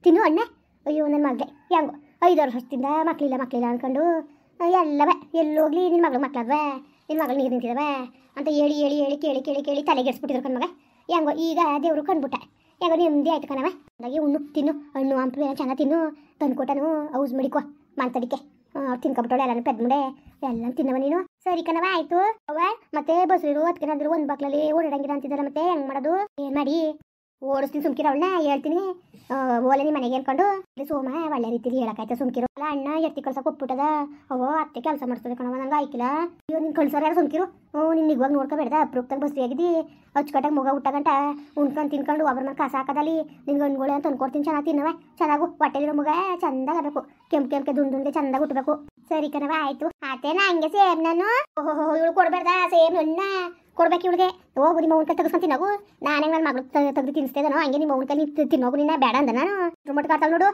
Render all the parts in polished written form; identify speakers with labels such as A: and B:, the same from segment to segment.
A: ತಿನ್ನು ಅಣ್ಣ. ಅಯ್ಯೋ ನನ್ನ ಮಗಳೇ ಹೆಂಗೋ 5 ವರ್ಷದಿಂದ ಮಕ್ಕಳಿಲ್ಲ ಅಂದ್ಕೊಂಡು ಎಲ್ಲವೇ ಎಲ್ಲೋಗ್ಲಿ ನಿನ್ನ ಮಗಳು ಮಕ್ಕಳದ್ವಾ, ನಿನ್ನ ಮಗಳು ನೀರು ನಿಂತಿದವ ಅಂತ ಹೇಳಿ ಹೇಳಿ ಹೇಳಿ ಕೇಳಿ ಕೇಳಿ ಕೇಳಿ ತಲೆಗೆಡ್ಸ್ಬಿಟ್ಟಿದ್ರು ಕಣ್ಮಗ. ಹೆಂಗೋ ಈಗ ದೇವರು ಕಂಡ್ಬಿಟ್ಟ, ಹೆಂಗೋ ನೆಮ್ಮದಿ ಆಯ್ತು ಕಣವ. ಹಾಗಾಗಿ ಉಣ್ಣು ತಿನ್ನು, ಹಣ್ಣು ಹಂಪಲು ಏನೋ ಚೆನ್ನಾಗಿ ತಿನ್ನು, ತಂದ್ಕೊಟ್ಟನು ಔಸ್ ಮಡಿಕೋ ಮಾಂತಡಿಕೆ ತಿನ್ಕೊಬಿಟ್ಟವಳೆ ಎಲ್ಲನೂ ಪೆದ್ ಮುಂಡೆ ಎಲ್ಲ ತಿನ್ನವ ನೀನು. ಸರಿ ಕಣವ ಆಯ್ತು. ಅವ ಮತ್ತೆ ಬಸ್ರು ಅದಕ್ಕೇನಾದ್ರು ಒಂದು ಬಾಕ್ಲಲ್ಲಿ ಓಡಾಡಂಗಿಲ್ಲ ಅಂತಿದ್ದಾರೆ, ಮತ್ತೆ ಹೆಂಗ್ ಮಾಡೋದು ಏನು ಮಾಡಿ ಓಡಿಸ್ತೀನಿ ಸುಮ್ಕಿರ ಅವಳನ್ನ ಹೇಳ್ತೀನಿ. ಓಲೆ ನಿಮ್ಮ ಮನೆಗೆ ಅನ್ಕೊಂಡು ಸೋಮ ಒಳ್ಳೆ ರೀತಿಲಿ ಹೇಳಕ್ಕಾಯ್ತು ಸುಮ್ಕಿರು. ಅಲ್ಲ ಅಣ್ಣ ಎತ್ತಿ ಕಳ್ಸಕ್ಕೆ ಒಪ್ಪಿಟ್ಟದ, ಅವೋ ಅತ್ತೆ ಕೆಲಸ ಮಾಡ್ತದೆ ಕಣವ, ನಂಗೆ ಆಯ್ಕಿಲ್ಲ. ಅಯ್ಯೋ ನಿನ್ ಕಳ್ಸೋರು ಯಾರು ಸುಮ್ಕಿರು. ನಿನ್ನ ಇವಾಗ ನೋಡ್ಕೊಬೇಡ್ದ, ಅಪ್ರೂಪ್ತಾಗ ಬಸ್ರಿ ಆಗಿದ್ದಿ ಅಚ್ಚುಕಟ್ಟಾಗಿ ಮುಗ ಹುಟ್ಟಗಂಟ ಉಣ್ಕೊಂಡು ತಿನ್ಕೊಂಡು ಒಬ್ಬರ ಮೇಲೆ ಕಸ ಹಾಕೋದಲ್ಲಿ ನಿನ್ಗೆ ಹಣ್ಗಳು ಅಂತ ತಂದ್ಕೊಡ್ತೀನಿ. ಚೆನ್ನಾಗಿ ತಿನ್ನವ, ಚೆನ್ನಾಗು ಹೊಟ್ಟೆಲಿರೋ ಮುಗ ಚಂದಾಗ ಆಗಬೇಕು, ಕೆಂಪು ದುಂಡುಂಡೆ ಚಂದಾಗ ಹುಟ್ಟಬೇಕು. ಸರಿ ಕಣವ ಆಯ್ತು. ಆತೇನ ಹಂಗೆ ಸೇಮ್ ನಾನು ಓಹೋ ಇವಳು ಕೊಡ್ಬೇಡ್ದ ಸೇಮ್ ಹಣ್ಣ ಕೊಡ್ಬೇಕು ಇವಳಿಗೆ. ಹೋಗು ನಿಮ್ಮ ಅವ್ನ ಕೈ ತೆಗೆಸ್ಕೊಂಡು ತಿನ್ನೋಗು, ನಾನು ಹೆಂಗೆ ನನ್ನ ಮಗಳು ತೆಗೆದು ತಿನ್ನಿಸ್ತೇನೋ ಹಂಗೆ ನಿಮ್ಮ ಅವ್ನ ಕೈ ತಿನ್ನೋಗು. ನಿನ್ನ ಬೇಡ ಅಂದ ನಾನು ಟೊಮೊಟೊ ಕಾಡ್ತಾಳೆ ನೋಡು.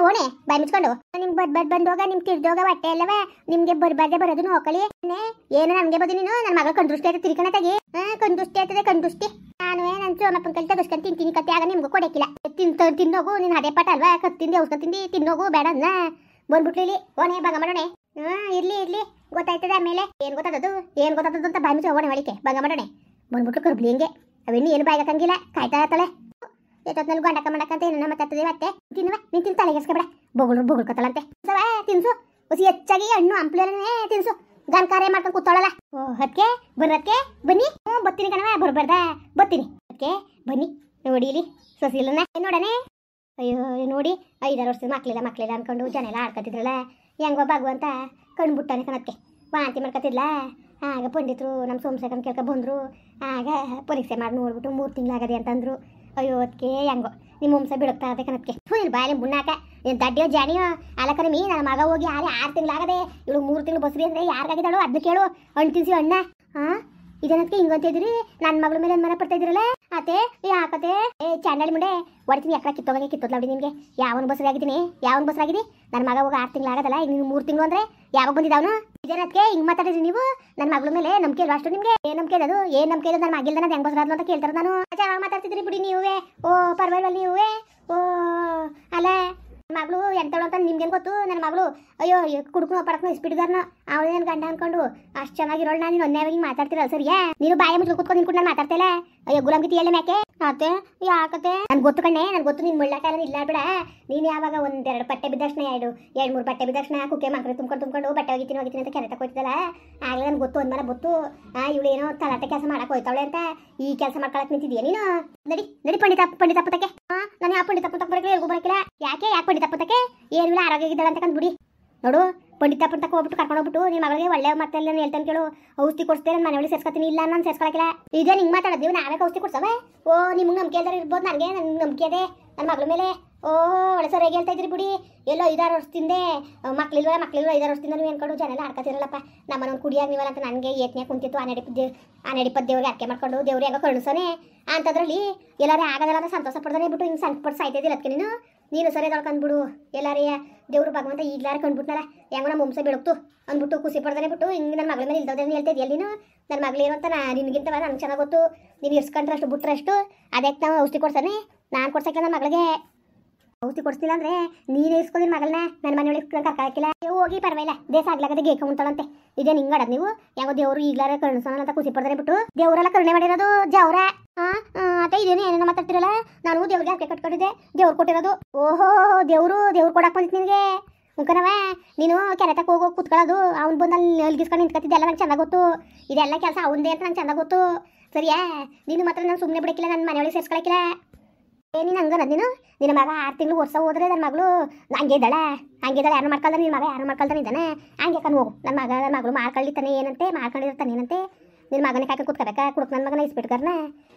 A: ಓಣೆ ಬಾಯ್ ಮುಚ್ಕೊಂಡು ನಿಮ್ಗೆ ಬಂದೋಗ ನಿಮ್ ತಿರ್ದೋಗ ಹೊಟ್ಟೆ ಅಲ್ಲವ ನಿಮ್ಗೆ ಬರ್ಬಾರ್ದೆ ಬರೋದು ನೋಕಳಿ ಏನು ನನಗೆ ಬದಿ ನೀನು. ನನ್ನ ಮಗಳು ಕಂದೃಷ್ಟಿ ಆಯ್ತು ತಿರ್ಕಣ ತೆಗಿ. ಕಂದೃಷ್ಟಿ ಆಯ್ತದೆ ಕಂದೃಷ್ಟಿ. ನಾನು ನನ್ನ ಸೋಮಪ್ಪನ ಕೈ ತೆಗೆಸ್ಕೊಂಡು ತಿಂತೀನಿ ಕತ್ತೆ, ಆಗ ನಿಮ್ಗೂ ಕೊಡಕ್ಕಿಲ್ಲ. ತಿನ್ನೋಗು ನೀನು ಅದೇ ಪಾಠ ಅಲ್ವಾ, ಕತ್ತಿಂದ ಔಸ್ಕೊತಿಂದು ತಿನ್ನೋಗು ಬೇಡ ಅಂದ ಬಂದ್ಬಿಟ್ಲಿ ಇಲ್ಲಿ. ಓಣೆ ಭಾಗ ಮಾಡೋಣೆ. ಇರ್ಲಿ ಗೊತ್ತಾಯ್ತದೆ. ಆಮೇಲೆ ಏನು ಗೊತ್ತಾದದು ಅಂತ ಬಾಯಿ ಮುಚ್ಚಿ ಹೋಗೋಣ ಒಳಿಕೆ ಭಾಗ ಮಾಡೋಣೆ. ಬಂದ್ಬಿಟ್ಲು ಕರ್ಬ್ಲಿ ಹಿಂಗೆ ಅವೆಣ್ಣು ಏನು ಬಾಯಿ ಹಾಕಂಗಿಲ್ಲ, ಕಾಯ್ತಾ ಇರ್ತಾಳೆ. ಎಷ್ಟೊತ್ತಿನಲ್ಲಿ ಗಂಡಕ್ಕ ಮಾಡಕ್ಕಂತ ಏನನ್ನ ಮಾತಾಡ್ತದೆ. ಮತ್ತೆ ತಿನ್ನುವ ನೀನು ತಿಂದು ತಲೆಗೆಸ್ಕೊಬೇಡ, ಬೊಗಳ್ಕೊತಾಳಂತೆ. ತಿನ್ಸು ಹೊಸಿ ಹೆಚ್ಚಾಗಿ ಹಣ್ಣು ಹಂಪ್ಲೇನೇ ತಿನ್ಸು, ಗಾನ್ಕಾರೆ ಮಾಡ್ಕೊಂಡು ಕೂತಾಳಲ್ಲ. ಅದಕ್ಕೆ ಬರೋದಕ್ಕೆ ಬನ್ನಿ. ಬತ್ತೀನಿ ಕಣವ, ಬರ್ಬಾರ್ದ ಬತ್ತೀನಿ. ಅದಕ್ಕೆ ಬನ್ನಿ ನೋಡಿ ಇಲ್ಲಿ ಸೊಸಿಲನ್ನ ನೋಡಣೆ. ಅಯ್ಯೋ ನೋಡಿ 5-6 ವರ್ಷದ ಮಕ್ಳಿಲ್ಲ ಅನ್ಕೊಂಡು ಜನ ಎಲ್ಲ ಆಡ್ಕೊತಿದ್ರಲ್ಲ, ಹೆಂಗೋ ಭಗವಂತ ಕಣ್ಬಿಟ್ಟಾನೆ ಕಣಕ್ಕೆ. ವಾಂತಿ ಮಾಡ್ಕೊತಿದ್ಲ. ಆಗ ಪಂಡಿತರು ನಮ್ಮ ಸೋಮಶೇಖರನ್ ಕೇಳ್ಕೊ ಬಂದರು. ಆಗ ಪರೀಕ್ಷೆ ಮಾಡಿ ನೋಡ್ಬಿಟ್ಟು 3 ತಿಂಗಳಾಗದೆ ಅಂತಂದರು. ಅಯ್ಯೋ ಅದಕ್ಕೆ ಹೆಂಗೋ ನಿಮ್ಮ ವಂಶ ಬಿಡುತ್ತಾ ಇದೆ ಕಣಕ್ಕೆ. ಇಲ್ಲಿ ಬಾಯಲ್ಲಿ ಬುಣ್ಣಾಕ ಏನು ದಡ್ಡಿಯೋ ಜಾಣಿಯೋ ಅಲ್ಲ ಕಣಮಿ. ನನ್ನ ಮಗ ಹೋಗಿ 6 ತಿಂಗಳಾಗದೆ, ಇವಳು 3 ತಿಂಗಳು ಬಸ್ರಿ ಅಂದರೆ ಯಾರಿಗಾಗಿದ್ದಾಳು ಅದನ್ನ ಕೇಳು. ಹಣ್ಣು ತಿನ್ಸಿ ಅಣ್ಣ. ಇದನ್ನಕ್ಕೆ ಹಿಂಗಂತ ಇದ್ರಿ ನನ್ನ ಮಗಳ ಮೇಲೆ ಮನೆ ಪಡ್ತಾ ಇದ್ರಲ್ಲ. ಅತ್ತೆ ಯಾಕತೆ ಚಾಂಡಾಳಿ ಮುಂಡೆ ಹೊಡಿತೀನಿ, ಎಕ್ಕಡ ಕಿತ್ತೋದ್ಲ ಬಿಡಿ ನಿಮಗೆ. ಯಾವನು ಬಸ್ರಿ ಆಗಿದ್ದೀನಿ, ಯಾವನು ಬಸ್ರಿ ಆಗಿದ್ದಿ? ನನ್ನ ಮಗ ಹೋಗಿ 6 ತಿಂಗಳಾಗದಲ್ಲ, ಈಗ ನೀವು 3 ತಿಂಗಳು ಅಂದರೆ ಯಾವಾಗ ಬಂದಿದ್ದಾವನು? ಇದೇನಕ್ಕೆ ಹಿಂಗೆ ಮಾತಾಡಿದ್ರಿ ನೀವು? ನನ್ನ ಮಗಳ ಮೇಲೆ ನಂಬಿಕೆ ಇಲ್ವಾ ಅಷ್ಟು ನಿಮಗೆ? ಏನು ನಂಬಿಕೆ ಅದು, ಏನು ನಂಬಿಕೆ ಇದೆ? ನನ್ನ ಮಗಿಲ್ದ ನಾನು ಹೆಂಗೆ ಬಸ್ರಾದ್ಲು ಅಂತ ಕೇಳ್ತಾರೆ. ನಾನು ಯಾವಾಗ ಮಾತಾಡ್ತಿದ್ರಿ ಬಿಡಿ ನೀವೇ. ಓ ಪರವಾಗಿಲ್ಲ ನೀವೇ. ಓ ಅಲ್ಲ ಮಗಳು ಎಂತಳು ಅಂತ ನಿಮ್ಗೇನು ಗೊತ್ತು? ನನ್ನ ಮಗಳು ಅಯ್ಯೋ ಕುಡ್ಕೊ ಪಡಕ್ನು ಇಸ್ಬಿಟ್ಟಿದಾರನ ಅವಳೇನು ಗಂಡ ಅನ್ಕೊಂಡು ಅಷ್ಟು ಚೆನ್ನಾಗಿರೋಳು. ನಾನು ನೀನು ಒಂದೇವಾಗಿ ಹಿಂಗೆ ಮಾತಾಡ್ತಿರಲ್ಲ ಸರಿಯಾ? ನೀನು ಬಾಯ ಮುಚ್ಕೊಂಡು ಕುತ್ಕೊಂಡು ನಿನ್ಕೊಂಡು ನಾನು ಮಾತಾಡ್ತಿಲ್ಲ. ಅಯ್ಯೋ ಗುಲಾಮ್ಗಿತಿ ಹೇಳಿ ಮ್ಯಾಕೆ ಅತ್ತೆ ಯಾಕತ್ತೆ? ನನ್ಗೆ ಗೊತ್ತು ಕಣ್ಣೆ, ನನ್ಗೆ ಗೊತ್ತು. ನೀನು ಮುಳ್ಳಾಟ ಎಲ್ಲ ಇಲ್ಲ ಬಿಡ. ನೀನು ಯಾವಾಗ 1-2 ಬಟ್ಟೆ ಬಿದ್ದಕ್ಷಣ 2-3 ಬಟ್ಟೆ ಬಿದ್ದಕ್ಷಣ ಕುಕ್ಕೆ ಮಕ್ಕಳು ತುಂಬ್ಕೊಂಡು ಬಟ್ಟೆ ಹೋಗಿತೀನಿ ಅಂತ ಕೆರೆ ತಗೋಯ್ತದಲ್ಲ. ಆಗಲೇ ನನಗೆ ಗೊತ್ತು, ಒಂದು ಮನೆ ಗೊತ್ತು. ಇವಳು ಏನೋ ತಲಾಟೆ ಕೆಲಸ ಮಾಡಕ್ಕೆ ಹೋಯ್ತಾವಳೆ ಅಂತ ಈ ಕೆಲಸ ಮಾಡ್ಕೊಳಕ್ಕೆ ನಿಂತಿದ್ಯಾ ನೀನು? ನಡಿ ಪಂಡಿತ ಪುತಕ್ಕೆ. ನಾನು ಯಾವ ಪಂಡಿತ ಪುತಕ್ಕೆ ಬರಕ್ಕೆ ಹೇಳ್ಕೊ ಬರಕಿಲ್ಲ. ಯಾಕೆ ಪಂಡಿತ ಪುತಕ್ಕೆ ಏನಿಲ್ಲ ಆರೋಗ್ಯ ಆಗಿದ್ದಾಳೆ ಅಂತ ಕಂಡ್ಬಿಡಿ. ನೋಡು ಪಂಡಿತ ಪುತಕ್ಕೆ ಹೋಗ್ಬಿಟ್ಟು ಕರ್ಕೊಂಡು ಹೋಗ್ಬಿಟ್ಟು ನಿಮ್ಮ ಮಗಳಿಗೆ ಒಳ್ಳೆ ಮತ್ತೆ ಹೇಳ್ತಾನೆ ಕೇಳು. ಔಷಧಿ ಕೊಡ್ಸ್ತೇನೆ, ನನ್ನ ಮನೆ ಒಳಗೆ ಸೇರ್ಸ್ಕೊತೀನಿ. ಇಲ್ಲ ನಾನು ಸೇರ್ಸ್ಕೊಳಕಿಲ್ಲ. ಇದೇ ನಿಂಗೆ ಮಾತಾಡೋದು ನೀವು, ನಾವೇ ಔಷಧಿ ಕೊಡ್ಸವೆ. ಓ ನಿಮ್ಗೆ ನಂಬಿಕೆ ಇಲ್ದಾರ ಇರ್ಬೋದು, ನನಗೆ ನಂಬಿಕೆ ಇದೆ ನನ್ನ ಮಗಳ ಮೇಲೆ. ಓ ಒಳ್ಳೆ ಸರ್ ಹೇಗೆ ಹೇಳ್ತಾ ಇದ್ರಿ ಬಿಡಿ. ಎಲ್ಲೋ 5-6 ವರ್ಷದಿಂದ ಮಕ್ಳಿಲ್ವ 5-6 ವರ್ಷದಿಂದ ನೀವು ಅನ್ಕೊಂಡು ಜನ ಎಲ್ಲ ಆಡ್ಕೊತಿರಲ್ಲಪ್ಪ. ನಮ್ಮನೊಂದು ಕುಡಿಯಾಗ ನೀವಲ್ಲ ಅಂತ ನನಗೆ ಏತ್ನ್ಯಾಗ ಕುಂತಿತ್ತು. ಆ ನಡಿಪದ್ದು ದೇವ್ರಿಗೆ ಅರ್ಕೆ ಮಾಡ್ಕೊಂಡು ದೇವ್ರು ಹೆಂಗೋ ಕಳಿಸೋನೆ ಅಂಥದ್ರಲ್ಲಿ ಎಲ್ಲಾರೇ ಆಗೋದಲ್ಲ ಅಂತ ಸಂತೋಷ ಪಡ್ದಾನೆ ಬಿಟ್ಟು ಹಿಂಗೆ ಸಂತಪಟ್ಟು ಸಾಯ್ತಿದ್ದಿಲ್ಲ. ಅದಕ್ಕೆ ನೀನು ಸರಿ ತೊಳ್ಕೊಂಡ್ಬಿಡು. ಎಲ್ಲಾರೇ ದೇವ್ರು ಭಗವಂತ ಈಗ್ಲಾರ ಕಂಡ್ಬಿಟ್ನಲ್ಲ, ಹೆಂಗೋ ನಮ್ಮ ವಂಶ ಬೆಳಗ್ತು ಅಂದ್ಬಿಟ್ಟು ಖುಷಿ ಪಡ್ದಾನೆ ಬಿಟ್ಟು ಹಿಂಗೆ ನನ್ನ ಮಗಳ ಮೇಲೆ ಇಲ್ದೋದ್ರೆ ಹೇಳ್ತಾ ಇದೆಯಲ್ಲ ನೀನು. ನನ್ನ ಮಗಳೇನು ಅಂತ ನಿನಗಿಂತ ನನಗೆ ಚೆನ್ನಾಗಿ ಗೊತ್ತು. ನೀನು ಇರ್ಸ್ಕೊಂಡ್ರೆ ಅಷ್ಟು ಬಿಟ್ರೆ ಅಷ್ಟು ಅದಕ್ಕೆ ನಾವು ಔಷಧಿ ಕೊಡ್ಸಾನೆ. ನಾನು ಕೊಡ್ಸಕ್ಕೆ ನನ್ನ ಮಗಳಿಗೆ ಔಷಧಿ ಕೊಡ್ತಿಲ್ಲ ಅಂದ್ರೆ ನೀನೇ ಇಸ್ಕೊಂಡಿನ ಮಗಳನ್ನ ನನ್ನ ಮನೆಯೊಳಗೆ ಕರ್ಕಾಕಿಲ್ಲ. ಹೋಗಿ ಪರವಾಗಿಲ್ಲ ದೇಶ ಆಗ್ಲಾಗದೆ ಗೇಕ ಉಂಟಾಳಂತೆ. ಇದೇ ಹಿಂಗಡದ್ ನೀವು ಯಾವಾಗ ದೇವ್ರು ಈಗ್ಲಾರ ಕರುಣಿಸೋಣ ಅಂತ ಖುಷಿ ಪಡ್ತಾರೆ ಬಿಟ್ಟು ದೇವರೆಲ್ಲ ಕರುಣೆ ಮಾಡಿರೋದು ಜವ್ರ. ಅತ್ತೆ ಇದೇನು ಏನೇನೋ ಮಾತಾಡ್ತಿರಲ್ಲ. ನಾನು ದೇವ್ರಿಗೆ ಅರ್ಕೆ ಕಟ್ಕೊಂಡಿದ್ದೆ, ದೇವ್ರು ಕೊಟ್ಟಿರೋದು. ಓಹೋ ದೇವ್ರು ಕೊಡಕ್ಕೆ ಬಂದಿತ್ತು ನಿನಗೆ ಮುಖನವ. ನೀನು ಕೆರೆ ತಕ್ಕ ಹೋಗೋ ಕೂತ್ಕೊಳ್ಳೋದು, ಅವ್ನು ಬಂದು ಅಲ್ಲಿ ಅಲ್ಗಿಸ್ಕೊಂಡು ನಿಂತ್ಕೊತಿದ್ದೆಲ್ಲ ನಂಗೆ ಚೆಂದ ಗೊತ್ತು. ಇದೆಲ್ಲ ಕೆಲಸ ಅವನದೇ ಅಂತ ನಂಗೆ ಚೆಂದ ಗೊತ್ತು ಸರಿಯಾ? ನೀನು ಮಾತ್ರ ನಾನು ಸುಮ್ಮನೆ ಬಿಡಕ್ಕಿಲ್ಲ, ನನ್ನ ಮನೆಯೊಳಗೆ ಸೇರ್ಸ್ಕೊಳಕ್ಕಿಲ್ಲ. ನೀನು ಹಂಗನದು ನಿನ್ನ ಮಗ 6 ತಿಂಗಳು ವರ್ಷ ಹೋದ್ರೆ ನನ್ನ ಮಗಳು ಹಂಗೆ ಇದ್ದಾಳೆ ಯಾರು ಮಾಡ್ಕೊಳ್ದ ನಿನ್ನ ಮಗ ಯಾರು ಮಾಡ್ಕೊಳ್ತಾನೆ ಇದ್ದಾನೆ ಹಂಗೆ ಕಣ್ಣು ಹೋಗು. ನನ್ನ ಮಗಳು ಮಾಡ್ಕೊಳ್ಳಿತಾನೆ ಏನಂತೆ ಮಾಡ್ಕೊಂಡಿರ್ತಾನೆ ಏನಂತೆ. ನಿನ್ನ ಮಗನಿಗೆ ಹಾಕಿ ಕೂತ್ಕೋಬೇಕಾ? ಕುಡುಕ್ ನನ್ನ ಮಗನ ಇಸ್ಬಿಟ್ಕರ್ನ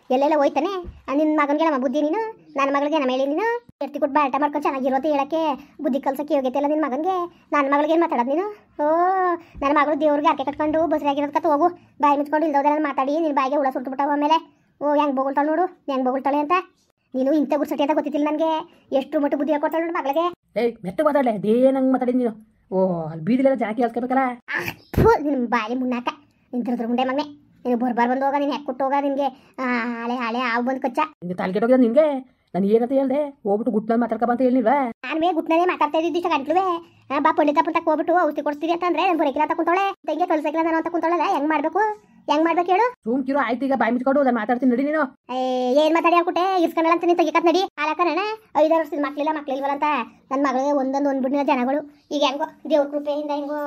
A: ಎಲ್ಲೆಲ್ಲ ಹೋಯ್ತಾನೆ. ನಿನ್ನ ಮಗನಿಗೆ ನಮ್ಮ ಬುದ್ಧಿ ನೀನು, ನನ್ನ ಮಗಳಿಗೆ ನಮ್ಮ ಹೇಳಿ ನೀನು ಎರ್ತಿ ಕೊಟ್ಟು ಬಾಟ ಮಾಡ್ಕೊಂಡು ಚೆನ್ನಾಗಿರೋದು ಹೇಳಕ್ಕೆ ಬುದ್ಧಿ ಕಲ್ಸಕ್ಕೆ ಯೋಗ್ಯತೆ ಇಲ್ಲ ನಿನ್ನ ಮಗನಿಗೆ. ನನ್ನ ಮಗಳಿಗೆ ಏನು ಮಾತಾಡೋದು ನೀನು? ಓ ನನ್ನ ಮಗಳು ದೇವ್ರಿಗೆ ಅರ್ಕೆ ಕಟ್ಕೊಂಡು ಬಸ್ರಾಗಿರೋದು ಕತ್ತು ಹೋಗು. ಬಾಯಿ ಮುಚ್ಕೊಂಡು ಇಲ್ದೋದೆಲ್ಲ ಮಾತಾಡಿ ನಿನ್ನ ಬಾಯಿಗೆ ಹುಳ ಸುಟ್ಬಿಟ್ಟಾವ. ಆಮೇಲೆ ಓ ಹೆಂಗೆ ಬೋಗಳ್ತಾಳೆ ನೋಡು, ಹೆಂಗೆ ಬೋಗಳ್ತಾಳೆ ಅಂತ. ನೀನು ಇಂಥ ಗುಡ್ಸಟಿ ಅಂತ ಗೊತ್ತಿಲ್ಲ ನನಗೆ. ಎಷ್ಟು ಮಟ್ಟು ಬುದ್ಧಿ ಹೇಳ್ಕೊಡ್ತಾಳೆ ನೋಡು ಮಗಳಿಗೆ.
B: ಮೆತ್ತ ಮಾತಾಡಲೆ ಅದೇನಂಗೆ ಮಾತಾಡಿದ್ ನೀನು? ಓ ಅಲ್ಲಿ ಬೀದಿಲೆಲ್ಲ ಜಾಕಿ ಹಾಸ್ಕೋಬೇಕಲ್ಲ.
A: ನಿನ್ನ ಬಾಯಿ ಮುನ್ನಾಕ ನಿಂತಿರೋದ್ರ ಮುಂಡೆ ಮಗನೆ. ನೀನು ಬರ್ಬಾರ್ ಬಂದು ಹೋಗ, ನೀನು ಹೆಕ್ಕೊಟ್ಟು ಹೋಗ. ನಿನಗೆ ಹಳೆ ಹಾವು ಬಂದು ಕಚ್ಚ.
B: ನಿನಗೆ ತಾಲ್ಗೆಟ್ ಹೋಗಿದ ನಿನಗೆ ನಾನು ಏನಂತ ಹೇಳ್ದೆ ಹೋಗ್ಬಿಟ್ಟು ಗುಟ್ನಲ್ಲಿ ಮಾತಾಡ್ಕೊ ಅಂತ ಹೇಳಿಲ್ವಾ
A: ನಾನುವೇ ಗುಟ್ನಲ್ಲೇ ಮಾತಾಡ್ತಾ ಇದ್ದಿದ್ದು ಇಷ್ಟ ಗಂಟ್ಲುವೆ ಬಾ ಪಂಡಿತ ಪುಂತಕ್ಕೆ ಹೋಗ್ಬಿಟ್ಟು ಔಷಧಿ ಕೊಡ್ತೀರಿ ಅಂತಂದ್ರೆ ನಾನು ಬರೋಕಿಲ್ಲ ಅಂತ ಕುಂತವಳೆ ತಂಗೆ ಕಳ್ಸಕ್ಕಿಲ್ಲ ನಾನು ಅಂತ ಕುಂತವಳಲ್ಲ ಹೆಂಗ್ ಮಾಡ್ಬೇಕು ಹೇಳು
B: ಸುಮ್ಕಿರೋ ಆಯ್ತು ಈಗ ಬಾಯಿ ಮುಚ್ಕೊಂಡು ನಾನು ಮಾತಾಡ್ತೀನಿ ನಡಿ ನೀನು
A: ಏನ್ ಮಾತಾಡಿ ಹಾಕ್ಬಿಟ್ಟೆ ಇಸ್ಕೊಂಡಲ್ಲ ಅಂತ ನೀನು ತೆಗಿಕತ್ ನಡಿ ಆಲಕರಣ 5 ವರ್ಷದ ಮಕ್ಳಿಲ್ವಲ್ಲ ಅಂತ ನನ್ನ ಮಗಳಿಗೆ ಒಂದ್ಬಿಟ್ಟಿನ ಜನಗಳು ಈಗ ಹೆಂಗೋ ದೇವ್ರ ಕೃಪೆಯಿಂದ ಹೆಂಗೋ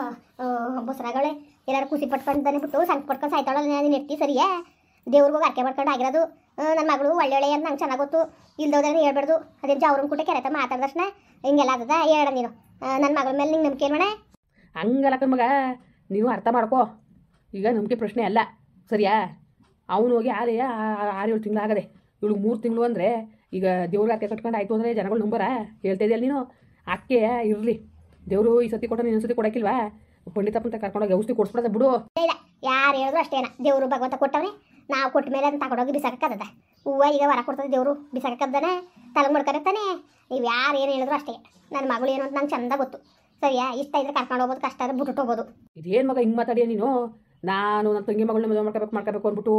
A: ಬಸರಾಗಳೇ ಎಲ್ಲರೂ ಖುಷಿ ಪಟ್ಕೊಂಡ್ತಾನೆ ಬಿಟ್ಟು ಸಂಕ ಪಟ್ಕೊಂಡು ಸಾಯ್ತಾಳಲ್ಲ ನೀನು ಎತ್ತಿ ಸರಿಯಾ ದೇವ್ರಿಗೋಗಿ ಅರ್ಕೆ ಮಾಡ್ಕೊಂಡು ಆಗಿರೋದು ನನ್ನ ಮಗಳು ಒಳ್ಳೆ ಅಂತ ನಂಗೆ ಚೆನ್ನಾಗಿ ಗೊತ್ತು ಇಲ್ದೋದ್ರೆ ಹೇಳ್ಬಾರ್ದು ಅದೇನು ಅವ್ರನ್ನ ಕೂಟ ಕೆರೆತ ಮಾತಾಡ್ದಕ್ಷಣ ಹಿಂಗೆಲ್ಲ ಅದದ ಹೇಳ ನೀನು ನನ್ನ ಮಗಳ ಮೇಲೆ ನಿಂಗೆ ನಂಬಿಕೆ ಇಲ್ವಣ
B: ಹಂಗಲ್ಲ ಮಗ ನೀವು ಅರ್ಥ ಮಾಡ್ಕೋ ಈಗ ನಂಬಿಕೆ ಪ್ರಶ್ನೆ ಅಲ್ಲ ಸರಿಯಾ ಅವನು ಹೋಗಿ 6-7 ತಿಂಗಳು ಆಗದೆ ಇವಳು 3 ತಿಂಗಳು ಅಂದರೆ ಈಗ ದೇವ್ರಿಗೆ ಅಕ್ಕೆ ಕಟ್ಕೊಂಡು ಆಯಿತು ಅಂದರೆ ಜನಗಳು ನಂಬರ ಹೇಳ್ತಾ ಇದೆಯಲ್ಲ ನೀನು ಅಕ್ಕೆ ಇರಲಿ ದೇವರು ಈ ಸತಿ ಕೊಟ್ಟು ಇನ್ನೊಂದು ಸತಿ ಕೊಡೋಕ್ಕಿಲ್ವಾ ಪಂಡಿತ ಪಂತ ಕರ್ಕೊಂಡೋಗಿ ಔಷಧಿ ಕೊಡ್ಸ್ಬಿಡೋದ ಬಿಡು
A: ಇಲ್ಲ ಯಾರು ಹೇಳಿದ್ರು ಅಷ್ಟೇನ ದೇವರು ಭಗವಂತ ಕೊಟ್ಟವನೇ ನಾವು ಕೊಟ್ಟ ಮೇಲೆ ಅದನ್ನ ತಗೊಂಡೋಗಿ ಬಿಸಾಕಕ್ಕದ ಹೂವು ಈಗ ವರ ಕೊಡ್ತದೆ ದೇವರು ಬಿಸಾಕಕ್ಕದನ ತಲೆಗೆ ಮಾಡ್ಕೊತಾನೆ ನೀವು ಯಾರು ಏನು ಹೇಳಿದ್ರು ಅಷ್ಟೇ ನನ್ನ ಮಗಳು ಏನು ಅಂತ ನಂಗೆ ಚಂದ ಗೊತ್ತು ಸರಿಯಾ ಇಷ್ಟ ಇದ್ರೆ ಕರ್ಕೊಂಡು ಹೋಗ್ಬೋದು ಕಷ್ಟ ಆದರೆ ಬಿಟ್ಟು ಹೋಗ್ಬೋದು
B: ಇದೇನು ಮಗ ಹಿಂಗೆ ಮಾತಾಡಿಯ ನೀನು ನಾನು ನನ್ನ ತಂಗಿ ಮಗಳನ್ನ ಮದುವೆ ಮಾಡ್ಕೋಬೇಕು ಅಂದ್ಬಿಟ್ಟು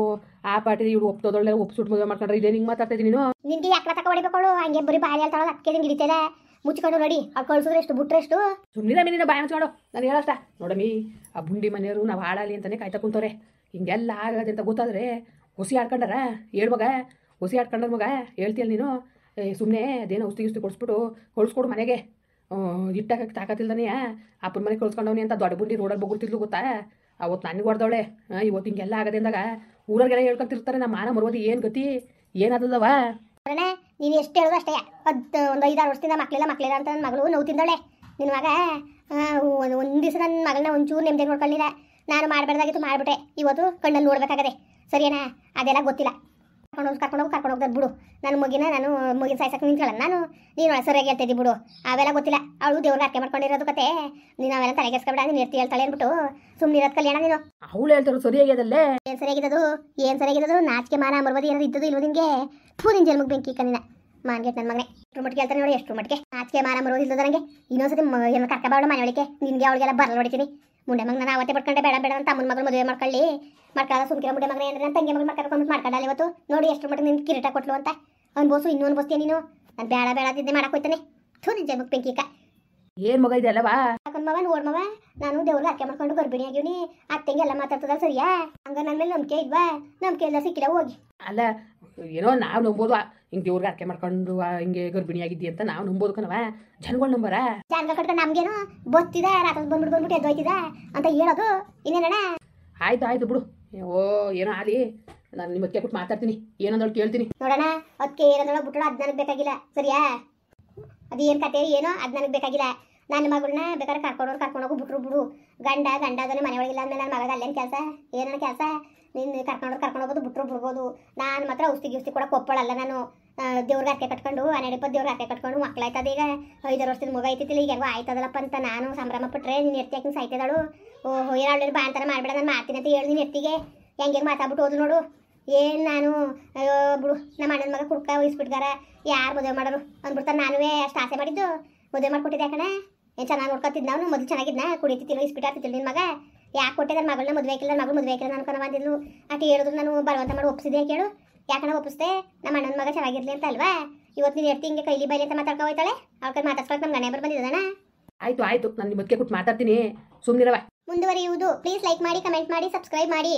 B: ಆ ಪಾರ್ಟಿ ಇವಳು ಒಪ್ತೋದೊಳ್ಳೆ ಒಪ್ಸುಟ್ಟು ಮದುವೆ ಮಾಡ್ಕೊಂಡ್ರೆ ಇದೇನು ಹಿಂಗೆ ಮಾತಾಡ್ತಾ ಇದ್ದೀನಿ ನೀನು
A: ನಿನ್ಗೆ ಯಾಕೆ ತಕ ಹೊಡಿಬೇಕಳು ಹಂಗೆ ಬರೀ ಬಾಯಿ ಹೇಳ್ತಾಳ ಅದಕ್ಕೆ ನಿಂಗೆ ಹಿಡಿತಲ್ಲ ಮುಚ್ಕೊಂಡು ನೋಡಿ ಅವ್ಳು ಕಳ್ಸಿದ್ರೆ ಎಷ್ಟು ಬಿಟ್ರೆ ಎಷ್ಟು
B: ಸುಮ್ಮನೆ ಮೀನಿನ ಬಾಯಿ ಮುಚ್ಕೊಂಡು ನಾನು ಹೇಳಷ್ಟ ನೋಡಮ್ಮಿ ಆ ಬುಂಡಿ ಮನೆಯವರು ನಾವು ಹಾಳಾಲಿ ಅಂತಲೇ ಕಾಯ್ತಾ ಕುಂತವ್ರೆ ಹಿಂಗೆಲ್ಲ ಆಗದೆ ಅಂತ ಗೊತ್ತಾದರೆ ಹುಸಿ ಆಡ್ಕೊಂಡಾರ ಹೇಳು ಮಗ ಹುಸಿ ಆಡ್ಕೊಂಡ್ರ ಮಗ ಹೇಳ್ತೀಯಲ್ಲ ನೀನು ಸುಮ್ಮನೆ ಅದೇನೋ ಔಷಧಿ ಕೊಡಿಸ್ಬಿಟ್ಟು ಕಳಿಸ್ಕೊಡು ಮನೆಗೆ ಇಟ್ಟಾಕಕ್ಕೆ ತಾಕತ್ತಿಲ್ದಾನೆ ಅಪ್ಪನ ಮನೆಗೆ ಕಳ್ಸ್ಕೊಂಡವನಿ ಅಂತ ದೊಡ್ಡ ಬುಂಡಿ ರೋಡಲ್ಲಿ ಬಗ್ತಿದ್ಲು ಗೊತ್ತಾ ಅವತ್ತು ನನಗೆ ಹೊಡೆದವಳೆ ಇವತ್ತು ಹಿಂಗೆಲ್ಲ ಆಗದೆ ಅಂದಾಗ ಊರವ್ರಿಗೆಲ್ಲ ಹೇಳ್ಕೊಂತಿರ್ತಾರೆ ನಮ್ಮ ಮಾನ ಮರೋದು ಏನು ಗತಿ ಏನಾದದವ
A: ನೀನು ಎಷ್ಟು ಹೇಳೋದು ಅಷ್ಟೇ ಒಂದು 5-6 ವರ್ಷದಿಂದ ಮಕ್ಕಳಿಲ್ಲ ಅಂತ ನನ್ನ ಮಗಳು ನೋವು ತಿಂದವಳೆ ನಿನ್ನ ಮಗ ಒಂದು ದಿವಸ ನನ್ನ ಮಗಳನ್ನ ಒಂಚೂರು ನೆಮ್ಮದಿ ನೋಡ್ಕೊಳ್ಳಿಲ್ಲ ನಾನು ಮಾಡಬಾರ್ದಾಗಿತ್ತು ಮಾಡಿಬಿಟ್ಟೆ ಇವತ್ತು ಕಣ್ಣಲ್ಲಿ ನೋಡ್ಬೇಕಾಗದೆ ಸರಿಯೇನಾ ಅದೆಲ್ಲ ಗೊತ್ತಿಲ್ಲ ಕರ್ಕೊಂಡೋಗ್ತಾರೆ ಬಿಡು ನನ್ನ ಮುಗಿನ ಸಾಯ್ಸಕ್ಕೆ ನಿಂತ್ಕೊಳ್ಳ ನಾನು ನೀನು ಸರಿಯಾಗಿ ಹೇಳ್ತಿದ್ದಿ ಬಿಡು ಅವೆಲ್ಲ ಗೊತ್ತಿಲ್ಲ ಅವಳು ದೇವ್ರಿಗೆ ಅರ್ಕೆ ಮಾಡ್ಕೊಂಡಿರೋದು ಕತೆ ನೀನು ಅವೆಲ್ಲ ತಲೆಗೆಸ್ಕೊಬೇಡ ನೀನು ಎತ್ತಿ ಹೇಳ್ತಾಳೆ ಅಂದ್ಬಿಟ್ಟು ಸುಮ್ಮನೆ ಇರೋದು ಕಲ್ಯಾಣ ನೀನು
B: ಅವಳು ಹೇಳ್ತಾರೋ ಸರಿಯಾಗ್ಯದಲ್ಲೇ
A: ಏನು ಸರಿಯಾಗಿದ್ದು ನಾಚಿಕೆ ಮಾನ ಮರ್ಬೋದು ಏನಾದ್ರು ಇದ್ದದು ಇಲ್ವ ನಿನಗೆ ನಿನ್ನ ಜನ್ಮಕ್ಕೆ ಬೆಂಕಿ ಕಣ್ಣಿನ ಮಾನ್ಗೆಟ್ ನನ್ನ ಮಗನೇ ಎಷ್ಟು ಮಟ್ಟಿಗೆ ಹೇಳ್ತಾನೆ ನೋಡಿ ಎಷ್ಟು ಮಟ್ಟಿಗೆ ನಾಚಿಕೆ ಮಾನ ಮರೋದು ಇಲ್ಲದ ನನಗೆ ಇನ್ನೊಂದ್ಸತಿ ಏನು ಕರ್ಕಬಾರ್ದು ಮನೆ ಒಳಗೆ ನಿನಗೆ ಅವಳಿಗೆಲ್ಲ ಬರಲ್ಲ ಹೊಡಿತೀನಿ ಮುಂಡೆ ಮಗ ನಾನು ಅವತ್ತೇ ಪಡ್ಕೊಂಡೆ ಬೇಡ ಅಂತ ತಮ್ಮನ ಮಗಳು ಮದುವೆ ಮಾಡ್ಕೊಳ್ಳಿ ಮಾಡ್ಕೊಳ್ಳೋ ಸುಮ್ಕಿರ ಮುಂಡೆ ಮಗನೇ ಅಂದ್ರೆ ನನ್ನ ತಂಗಿ ಮಗಳು ಮಾಡ್ಕೊಂಡಲ್ಲ ಇವತ್ತು ನೋಡಿ ಎಷ್ಟು ಮಟ್ಟಿಗೆ ನಿನ್ನ ಕಿರೀಟ ಕೊಟ್ಲು ಅಂತ ಅನ್ಬೋಸು ಇನ್ನೂ ಅನ್ಬೋಸ್ತೀಯ ನೀನು ನಾನು ಬೇಡ ತಿದ್ದೆ ಮಾಡಕ್ಕೆ ಹೋಯ್ತಾನೆ ನಿನ್ನ ಜನ್ಮಕ್ಕೆ ಬೆಂಕಿಕ
B: ಏನು ಮಗ ಇದೆಲ್ಲವಾ
A: ಹಾಕೊಂಡ್ ಮವ ನೋಡ್ ನಾನು ದೇವ್ರಿಗೆ ಅರ್ಕೆ ಮಾಡ್ಕೊಂಡು ಗರ್ಭಿಣಿ ಆಗಿವ್ನಿ ಅತ್ತೆಗೆ ಎಲ್ಲ ಮಾತಾಡ್ತದ ಸರಿಯಾ ಹಂಗ ನನ್ನ ಮೇಲೆ ನಂಬಿಕೆ ಇದ್ವಾ ನಂಬಿಕೆ ಎಲ್ಲ ಸಿಕ್ಕಿಲ್ಲ ಹೋಗಿ
B: ಅಲ್ಲ ಏನೋ ನಾವು ನಂಬೋದು ಹಿಂಗೆ ದೇವ್ರಿಗೆ ಅರ್ಕೆ ಮಾಡ್ಕೊಂಡು ಹಿಂಗೆ ಗರ್ಭಿಣಿ ಆಗಿದ್ದಿ ಅಂತ ನಾವು ನಂಬೋದು ಕಣವ ಜನಗಳು ನಂಬರ
A: ಜಾನ್ಗ ಕಟ್ಕೊಂಡು ನಮ್ಗೇನು ಬತ್ತಿದ ರಾತ್ರಿ ಬಂದ್ಬಿಟ್ಟು ಎದ್ದೋಯ್ತಿದ ಅಂತ ಹೇಳೋದು ಇನ್ನೇನಣ್ಣ
B: ಆಯ್ತು ಬಿಡು ಓ ಏನೋ ಆಲಿ ನಾನು ನಿಮ್ಮ ಅತ್ತೆ ಕೊಟ್ಟು ಮಾತಾಡ್ತೀನಿ ಏನಂದಳು ಕೇಳ್ತೀನಿ
A: ನೋಡೋಣ ಅದಕ್ಕೆ ಏನಂದಳ ಬಿಟ್ಟಳು ಅದು ನನಗೆ ಬೇಕಾಗಿಲ್ಲ ಸರಿಯಾ ಅದೇನು ಕತೆ ಏನೋ ಅದು ನನಗೆ ಬೇಕಾಗಿಲ್ಲ ನನ್ನ ಮಗಳನ್ನ ಬೇಕಾದ್ರೆ ಕರ್ಕೊಂಡೋಗಿ ಬಿಡು ಗಂಡ ಅದನ್ನ ಮನೆ ಒಳಗಿಲ್ಲ ಅಂದಮೇಲೆ ನನ್ನ ಮಗ ಅಲ್ಲೇನು ಕೆಲಸ ಏನೋ ಕೆಲಸ ನಿನ್ನ ಕರ್ಕೊಂಡೋಗೋದು ಬಿಡ್ಬೋದು ನಾನು ಮಾತ್ರ ಔಷಧಿ ಕೊಡಕ್ಕೆ ಒಪ್ಪಳಲ್ಲ ನಾನು ದೇವ್ರಿಗೆ ಅರ್ಕೆ ಕಟ್ಕೊಂಡು 12 ದೇವ್ರಿಗೆ ಅರ್ಕೆ ಕಟ್ಕೊಂಡು ಮಕ್ಕಳಾಯ್ತದ ಈಗ 5 ವರ್ಷದ ಮಗ ಐತಿಲ್ಲ ಈಗ ಹೆಂಗೋ ಆಯ್ತದಲ್ಲಪ್ಪ ಅಂತ ನಾನು ಸಂಭ್ರಮ ಪಟ್ಟರೆ ನೀನು ಎತ್ತಿಯಾಕೆ ಸಾಯ್ತಿದ್ದಾಳು ಓಹೋ ಏನಾಳು ಬಾ ಅಂತಾರೆ ಮಾಡಬೇಡ ನಾನು ಮಾಡ್ತೀನಿ ಅಂತ ಹೇಳಿ ನೀನು ಎತ್ತಿಗೆ ಹೆಂಗೆ ಮಾತಾಡ್ಬಿಟ್ಟು ಹೋದು ನೋಡು ಏನು ನಾನು ಅಯ್ಯೋ ಬಿಡು ನಮ್ಮ ಅಣ್ಣನ ಮಗ ಕುಡ್ಕ ವಹಿಸ್ಬಿಟ್ಗಾರ ಯಾರು ಮದುವೆ ಮಾಡೋರು ಅಂದ್ಬಿಡ್ತಾರೆ ನಾನುವೇ ಅಷ್ಟು ಆಸೆ ಮಾಡಿದ್ದು ಮದುವೆ ಮಾಡ್ಕೊಟ್ಟಿದ್ದೆ ಯಾಕಣ್ಣ ಏನು ಚೆನ್ನಾಗಿ ನೋಡ್ಕೊತಿದ್ದ ನಾವು ಮೊದಲು ಚೆನ್ನಾಗಿದ್ನ ಕುಡಿತಿತ್ತಿಲ್ಲ ವಹಿಸ್ಬಿಟ್ಟಾಗ್ತಿಲ್ಲ ನಿನ್ನ ಮಗ ಯಾಕೆ ಕೊಟ್ಟೆ ನನ್ನ ಮಗಳನ್ನ ಮದುವೆ ಹಾಕಿಲ್ಲ ನನ್ನ ಮಗಳು ಮದುವೆ ಹಾಕಿಲ್ಲ ನಾನು ಬಂದಿದ್ದು ಅಟ್ಟು ಹೇಳಿದ್ರು ನಾನು ಬಲವಂತ ಮಾಡಿ ಒಪ್ಪಿಸಿದೆ ಕೇಳು ಯಾಕಣ್ಣ ಒಪ್ಪಿಸ್ದೆ ನಮ್ಮ ಅಣ್ಣನ ಮಗ ಚೆನ್ನಾಗಿರ್ಲಿ ಅಂತ ಅಲ್ವಾ ಇವತ್ತು ನೀನು ಎತ್ತಿ ಹಿಂಗೆ ಕೈಲಿ ಬೈಲಿ ಅಂತ ಮಾತಾಡ್ಕೊ ಹೋಯ್ತಾಳೆ ಅವ್ರ ಕೈ ಮಾತಾಡ್ಸ್ಕೊಳಕ್ಕೆ ನಮ್ಮ ಗಣೆ ಬಂದಿದ್ದಾನ
B: ಆಯ್ತು ನಾನು ನಿಮ್ಮ ಬಗ್ಗೆ ಕೊಟ್ಟು ಮಾತಾಡ್ತೀನಿ ಸುಮ್ಮನಿರವ
A: ಮುಂದುವರಿಯುವುದು ಪ್ಲೀಸ್ ಲೈಕ್ ಮಾಡಿ ಕಮೆಂಟ್ ಮಾಡಿ ಸಬ್ಸ್ಕ್ರೈಬ್ ಮಾಡಿ.